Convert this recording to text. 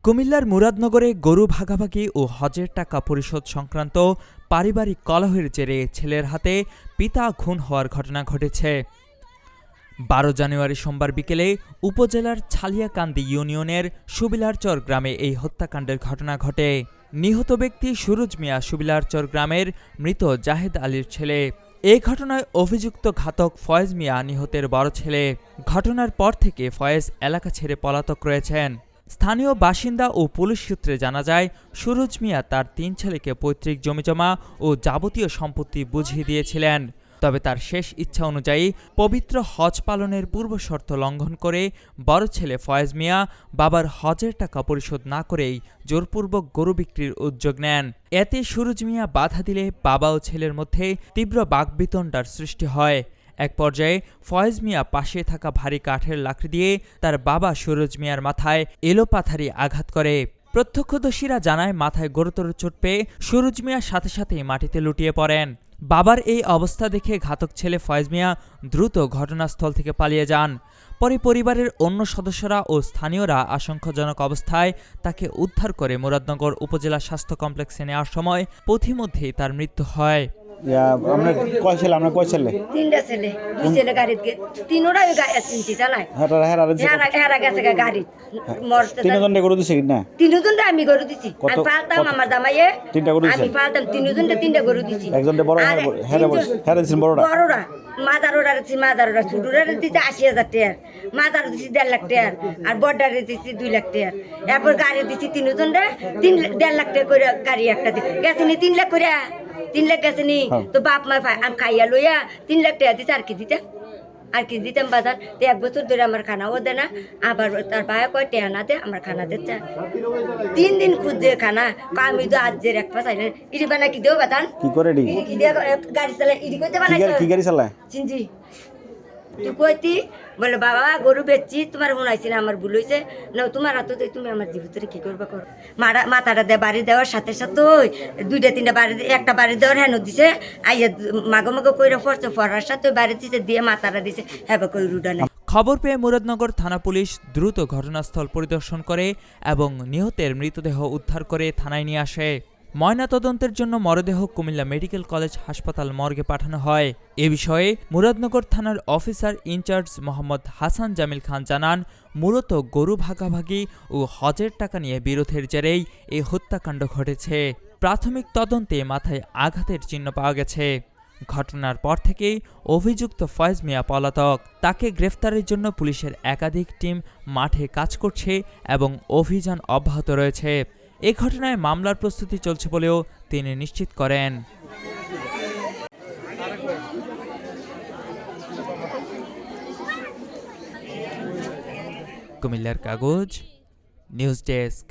কুমিল্লার মুরাদনগরে গরু ভাগাভাগি ও হজের টাকা পরিশোধ সংক্রান্ত পারিবারিক কলহের জেরে ছেলের হাতে পিতা খুন হওয়ার ঘটনা ঘটেছে। 12 জানুয়ারি সোমবার বিকেলে উপজেলার ছালিয়াকান্দি ইউনিয়নের সুবিলারচর গ্রামে এই হত্যাকাণ্ডের ঘটনা ঘটে। নিহত ব্যক্তি সুরুজ মিয়া সুবিলারচর গ্রামের মৃত জাহেদ আলীর ছেলে। এই ঘটনায় অভিযুক্ত ঘাতক ফয়েজ মিয়া নিহতের বড় ছেলে। ঘটনার পর থেকে ফয়েজ এলাকা ছেড়ে পলাতক রয়েছেন। স্থানীয় বাসিন্দা ও পুলিশ সূত্রে জানা যায়, সুরুজ মিয়া তার 3 ছেলেকে পৈতৃক জমিজমা ও যাবতীয় সম্পত্তি বুঝিয়ে দিয়েছিলেন। তবে তার শেষ ইচ্ছা অনুযায়ী পবিত্র হজ পালনের পূর্বশর্ত লঙ্ঘন করে বড় ছেলে ফয়েজ মিয়া বাবার হজের টাকা পরিশোধ না করেই জোরপূর্বক গরু বিক্রির উদ্যোগ নেন। এতে সুরুজ মিয়া বাধা দিলে বাবা ও ছেলের মধ্যে তীব্র বাকবিতণ্ডার সৃষ্টি হয়। এক পর্যায়ে ফয়েজ মিয়া পাশে থাকা ভারী কাঠের লাকড়ি দিয়ে তার বাবা সুরুজ মিয়ার মাথায় এলোপাথারি আঘাত করে। প্রত্যক্ষদর্শীরা জানায়, মাথায় গুরুতর চোট পেয়ে সুরুজ মিয়া সাথে সাথেই মাটিতে লুটিয়ে পড়েন। বাবার এই অবস্থা দেখে ঘাতক ছেলে ফয়েজ মিয়া দ্রুত ঘটনাস্থল থেকে পালিয়ে যান। পরে পরিবারের অন্য সদস্যরা ও স্থানীয়রা আশঙ্কাজনক অবস্থায় তাকে উদ্ধার করে মুরাদনগর উপজেলা স্বাস্থ্য কমপ্লেক্সে নেওয়ার সময় পথিমধ্যেই তার মৃত্যু হয়। আমরা কয় ছেলে? আমরা কয় ছেলে? 3টা ছেলে, 2 ছেলে গাড়িতে, তিনোরাই চিনছি চালায়। হেরা গেছে গাড়ি মরতে। তিনজনটা গরু দিছে না? তিনজনটা আমি গরু দিছি। আমি পালতাম, আমার জামাইয়ে 3টা গরু দিছে। আমি পালতাম, তিনজনটা 3টা গরু দিছি। একজনটা বড় হেরা দিছেন বড়রা। বড়রা মাদারোরা দিছি, মাদারোরা ছোটরা দিছি 80,000 টাকা, মাদার দিছি 1.5 লাখ টাকা, আর বড়ডারে দিছি 2 লাখ টাকা। এরপর গাড়ি দিছি তিনজনটা 1.5 লাখ টাকা করে গাড়ি একটা গেছে নি 3 লাখ করে। 3 লাখ গেছে নি তো বাপ মা আমি খাইয়া লইয়া 3 লাখ টাকা দিতে আর কি দিতাম বাজার। তো 1 বছর ধরে আমার খানাও দেয় না, আবার তার ভাইয়া কয় টাকা না দে, আমার খানা দিচ্ছে। 3 দিন খুঁজছে খানা, আমি তো আজ যে এক পাশ আইলেন ইডি বানা কি দেও বাতান কি করে গাড়ি চালায়, ইডি করতে বানাই কি গাড়ি চালায় চিনজি। তুই কইতি বলে বাবা গরু বেচছি, তোমার শোনাইছি না, আমার ভুল হয়েছে না, তোমার হাতে তুমি আমার জীবিতরে কি করবা করো। মাথাটা দিয়ে বাড়ি দেওয়ার সাথে সাথে 2টা 3টা বাড়ি, একটা বাড়ি দেওয়ার হেন দিছে, আইয়া মাগো কইরা পড়ছে, পড়ার সাথে বাড়ি দিছে, দিয়ে মাথাটা দিছে, হ্যাঁ কই রুডা নাই। খবর পেয়ে মুরাদনগর থানা পুলিশ দ্রুত ঘটনাস্থল পরিদর্শন করে এবং নিহতের মৃতদেহ উদ্ধার করে থানায় নিয়ে আসে। ময়নাতদন্তের জন্য মরদেহ কুমিল্লা মেডিকেল কলেজ হাসপাতাল মর্গে পাঠানো হয়। এ বিষয়ে মুরাদনগর থানার অফিসার ইনচার্জ মোহাম্মদ হাসান জামিল খান জানান, মূলত গরু ভাগাভাগি ও হজের টাকা নিয়ে বিরোধের জেরেই এই হত্যাকাণ্ড ঘটেছে। প্রাথমিক তদন্তে মাথায় আঘাতের চিহ্ন পাওয়া গেছে। ঘটনার পর থেকেই অভিযুক্ত ফয়েজ মিয়া পলাতক। তাকে গ্রেফতারের জন্য পুলিশের একাধিক টিম মাঠে কাজ করছে এবং অভিযান অব্যাহত রয়েছে। এ ঘটনায় মামলার প্রস্তুতি চলছে বলেও তিনি নিশ্চিত করেন। কুমিল্লার কাগজ, নিউজ ডেস্ক।